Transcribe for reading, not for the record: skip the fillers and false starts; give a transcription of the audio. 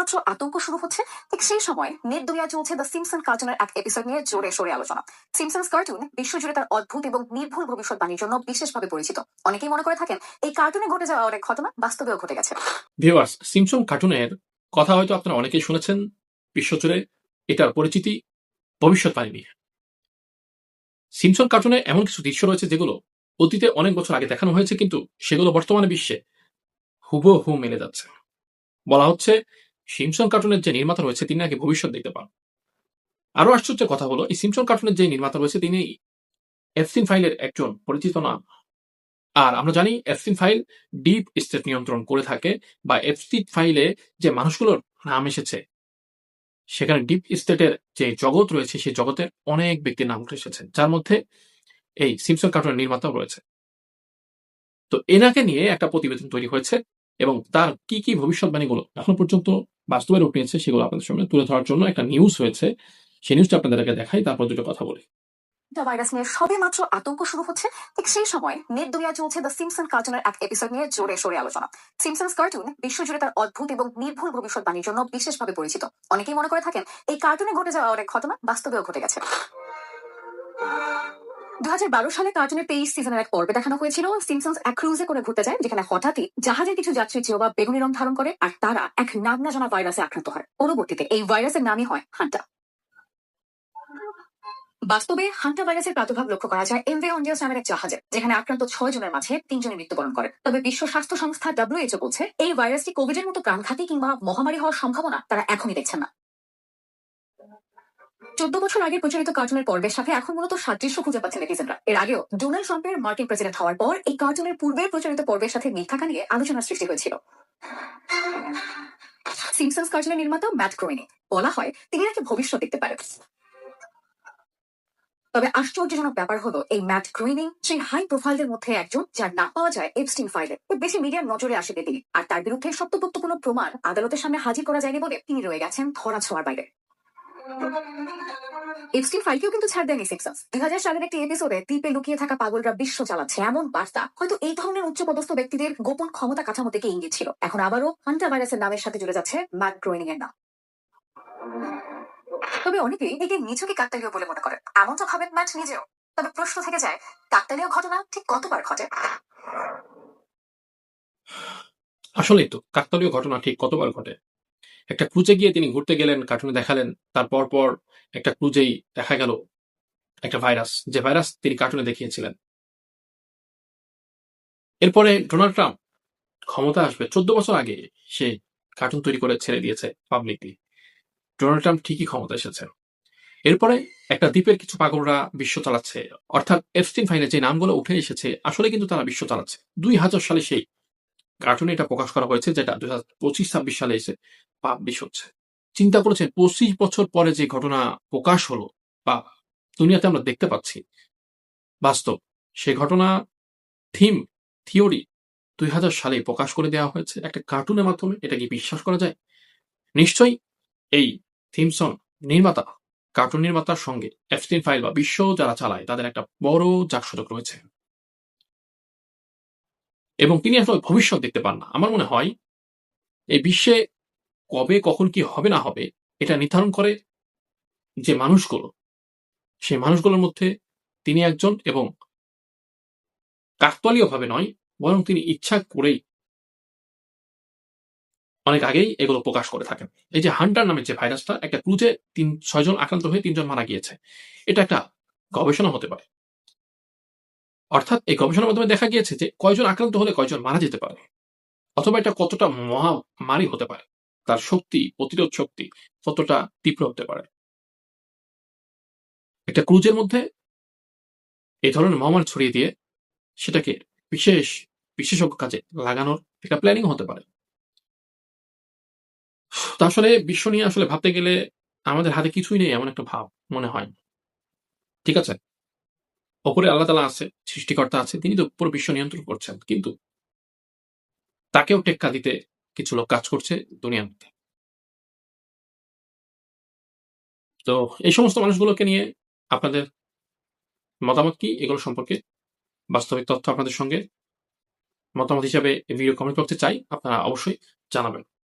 সবেমাত্র আতঙ্ক শুরু হচ্ছে, ঠিক সেই সময় নেট দুনিয়া চলছে দ্য সিম্পসন কার্টুনের এক এপিসোড নিয়ে জোরে সোরে আলোচনা। সিম্পসন্স কার্টুন বিশ্বজুড়ে তার অদ্ভুত এবং নির্ভুল ভবিষ্যৎবাণীর জন্য বিশেষভাবে পরিচিত। অনেকেই মনে করে থাকেন এই কার্টুনে ঘটে যাওয়া অনেক ঘটনা বাস্তবেও ঘটে গেছে। ভিউয়ার্স, সিম্পসন কার্টুনের কথা হয়তো আপনারা অনেকেই শুনেছেন বিশ্বজুড়ে। এটার পরিচিতি ভবিষ্যৎবাণী নিয়ে। সিম্পসন কার্টুনে এমন কিছু দৃশ্য রয়েছে যেগুলো অতীতে অনেক বছর আগে দেখানো হয়েছে, কিন্তু সেগুলো বর্তমানে বিশ্বে হুবহু মেলে যাচ্ছে। বলা হচ্ছে সিম্পসন কার্টুনের যে নির্মাতা রয়েছে তিনি নাকি ভবিষ্যৎ দেখতে পান। আরো আশ্চর্যের কথা হলো, এই সিম্পসন কার্টুনের যে নির্মাতা রয়েছে তিনি এপস্টিন ফাইলের একজন পরিচিত নাম। আর আমরা জানি এপস্টিন ফাইল ডিপ স্টেট নিয়ন্ত্রণ করে থাকে, বা এপস্টিন ফাইলে যে মানুষগুলোর নাম এসেছে সেখানে ডিপ স্টেটের যে জগৎ রয়েছে সেই জগতের অনেক ব্যক্তির নাম উঠে এসেছে, যার মধ্যে এই সিম্পসন কার্টুনের নির্মাতাও রয়েছে। তো এনাকে নিয়ে একটা প্রতিবেদন তৈরি হয়েছে এবং তার কি কি ভবিষ্যৎবাণীগুলো এখন পর্যন্ত বাস্তবে রূপ নিয়েছে সেগুলো আপনাদের সামনে তুলে ধরার জন্য একটা নিউজ হয়েছে। সেই নিউজটা আপনাদেরকে দেখাই, তারপর দুটো কথা বলি। ভাইরাস নিয়ে সবেমাত্র আতঙ্ক শুরু হচ্ছে, ঠিক সেই সময় নেট দুনিয়া চলছে দ্য সিম্পসন কার্টুনের এক এপিসোড নিয়ে জোরে সোরে আলোচনা। সিম্পসন্স কার্টুন বিশ্বজুড়ে তার অদ্ভুত এবং নির্ভুল ভবিষ্যৎবাণীর জন্য বিশেষভাবে পরিচিত। অনেকেই মনে করে থাকেন এই কার্টুনে ঘটে যাওয়া অনেক ঘটনা বাস্তবেও ঘটে গেছে। 2012 সালে কার্টুনের 23 সিজনের এক পর্বে দেখানো হয়েছিল সিম্পসন্স এক ক্রুজে করে ঘুরতে যায়, যেখানে হঠাৎই জাহাজের কিছু যাত্রী জিওবা বেগুনি রং ধারণ করে আর তারা এক নাম না জানা ভাইরাসে আক্রান্ত হয়। পরবর্তীতে এই ভাইরাসের নামই হয় হান্টা। বাস্তবে হান্টা ভাইরাসের প্রাদুর্ভাব লক্ষ্য করা যায় এমভি অন্ডিয়াস নামের এক জাহাজে, যেখানে আক্রান্ত 6 জনের মাঝে 3 জনের মৃত্যুবরণ করে। তবে বিশ্ব স্বাস্থ্য সংস্থা WHO বলছে এই ভাইরাসটি কোভিডের মতো প্রাণঘাতী কিংবা মহামারী হওয়ার সম্ভাবনা তারা এখনই দেখছেন না। 14 বছর আগে প্রচারিত কার্টুনের পর্বের সাথে এখন মূলত সাদৃশ্য খুঁজে পাচ্ছে নেটিজেনরা। এর আগেও ডোনাল্ড ট্রাম্পের মার্কিন প্রেসিডেন্ট হওয়ার পর এই কার্টুনের পূর্বের প্রচারিত পর্বের সাথে মিল থাকা নিয়ে আলোচনার সৃষ্টি হয়েছিল। সিম্পসন্স কার্টুনের নির্মাতা ম্যাট গ্রোয়েনিং, বলা হয় তিনি নাকি ভবিষ্যৎ দেখতে পারেন। তবে আশ্চর্যজনক ব্যাপার হলো এই ম্যাট গ্রোয়েনিং সেই হাই প্রোফাইলদের মধ্যে একজন যার নাম পাওয়া যায় এপস্টিন ফাইলে। খুব বেশি মিডিয়ার নজরে আসেনি তিনি, আর তার বিরুদ্ধে সত্যপত্তপূর্ণ প্রমাণ আদালতের সামনে হাজির করা যায়নি বলে তিনি রয়ে গেছেন ধরা ছোঁয়ার বাইরে। এপস্টিন ফাইলকেও কিন্তু ছাড় দেয়নি সিম্পসন্স। 2000 সালের একটি এপিসোডে দ্বীপে লুকিয়ে থাকা পাগলরা বিশ্ব চালাচ্ছে এমন বার্তা হয়তো এই ধরনের উচ্চপদস্থ ব্যক্তিদের গোপন ক্ষমতা কাঠামো থেকে ইঙ্গিত ছিল। এখন আবারও হান্টা ভাইরাসের নামের সাথে জুড়ে যাচ্ছে ম্যাট গ্রোয়েনিং এর নাম। তবে অনেকেই একে নিছকই কাকতালীয় বলে মনে করেন, এমনটা ভাবেন ম্যাট নিজেও। তবে প্রশ্ন থেকে যায়, কাকতালীয় ঘটনা ঠিক কতবার ঘটে? আসলেই তো, কাকতালীয় ঘটনা ঠিক কতবার ঘটে। একটা ক্রুজে গিয়ে তিনি ঘুরতে গেলেন, কার্টুনে দেখালেন, তারপর পর একটা ক্রুজেই দেখা গেল একটা ভাইরাস, যে ভাইরাস তিনি কার্টুনে দেখিয়েছিলেন। এরপরে ডোনাল্ড ট্রাম্প ক্ষমতা আসবে 14 বছর আগে সে কার্টুন তৈরি করে ছেড়ে দিয়েছে পাবলিকলি। ডোনাল্ড ট্রাম্প ঠিকই ক্ষমতা এসেছে। এরপরে একটা দ্বীপের কিছু পাগলরা বিশ্ব চালাচ্ছে, অর্থাৎ এপস্টিন ফাইলে যে নামগুলো উঠে এসেছে আসলে কিন্তু তারা বিশ্ব চালাচ্ছে। 2000 সালে সেই কার্টুনে এটা প্রকাশ করা হয়েছে, যেটা 2025-26 সালে এসে পাবলিশ হচ্ছে। চিন্তা করেছেন 25 বছর পরে যে ঘটনা প্রকাশ হলো বা দুনিয়াতে আমরা দেখতে পাচ্ছি বাস্তব, সে ঘটনা থিম থিওরি 2000 সালে প্রকাশ করে দেওয়া হয়েছে একটা কার্টুনের মাধ্যমে। এটা কি বিশ্বাস করা যায়? নিশ্চয়ই এই থিমসন নির্মাতা, কার্টুন নির্মাতার সঙ্গে এপস্টিন ফাইল বা বিশ্ব যারা চালায় তাদের একটা বড় যোগসূচক রয়েছে, এবং তিনি আসলে ভবিষ্যৎ দেখতে পান না। আমার মনে হয় এই বিশ্বে কবে কখন কি হবে না হবে এটা নির্ধারণ করে যে মানুষগুলো, সেই মানুষগুলোর মধ্যে তিনি একজন, এবং কাকতালীয় ভাবে নয় বরং তিনি ইচ্ছা করেই অনেক আগেই এগুলো প্রকাশ করে থাকেন। এই যে হান্টার নামের যে ভাইরাসটা, একটা ক্রুজে 6 জন আক্রান্ত হয়ে 3 জন মারা গিয়েছে, এটা একটা গবেষণা হতে পারে। অর্থাৎ এই গবেষণার মাধ্যমে দেখা গিয়েছে যে কয়জন আক্রান্ত হলে কয়জন মারা যেতে পারে, অথবা এটা কতটা মহামারী হতে পারে, তার শক্তি, প্রতিরোধ শক্তি কতটা তীব্র হতে পারে। একটা ক্রুজের মধ্যে এই ধরনের মহামারী ছড়িয়ে দিয়ে সেটাকে বিশেষজ্ঞ কাজে লাগানোর একটা প্ল্যানিং হতে পারে। তো আসলে বিশ্ব নিয়ে আসলে ভাবতে গেলে আমাদের হাতে কিছুই নেই এমন একটা ভাব মনে হয়। ঠিক আছে, ওপরে আল্লাহ তাআলা আছে, সৃষ্টিকর্তা আছে, তিনি তো পুরো বিশ্ব নিয়ন্ত্রণ করছেন, কিন্তু তাকেও টেক্কা দিতে কিছু লোক কাজ করছে দুনিয়ার মধ্যে। তো এই সমস্ত মানুষগুলোকে নিয়ে আপনাদের মতামত কি, এগুলো সম্পর্কে বাস্তবিক তথ্য আপনাদের সঙ্গে মতামত হিসাবে ভিডিও কমেন্ট বক্সে চাই, আপনারা অবশ্যই জানাবেন।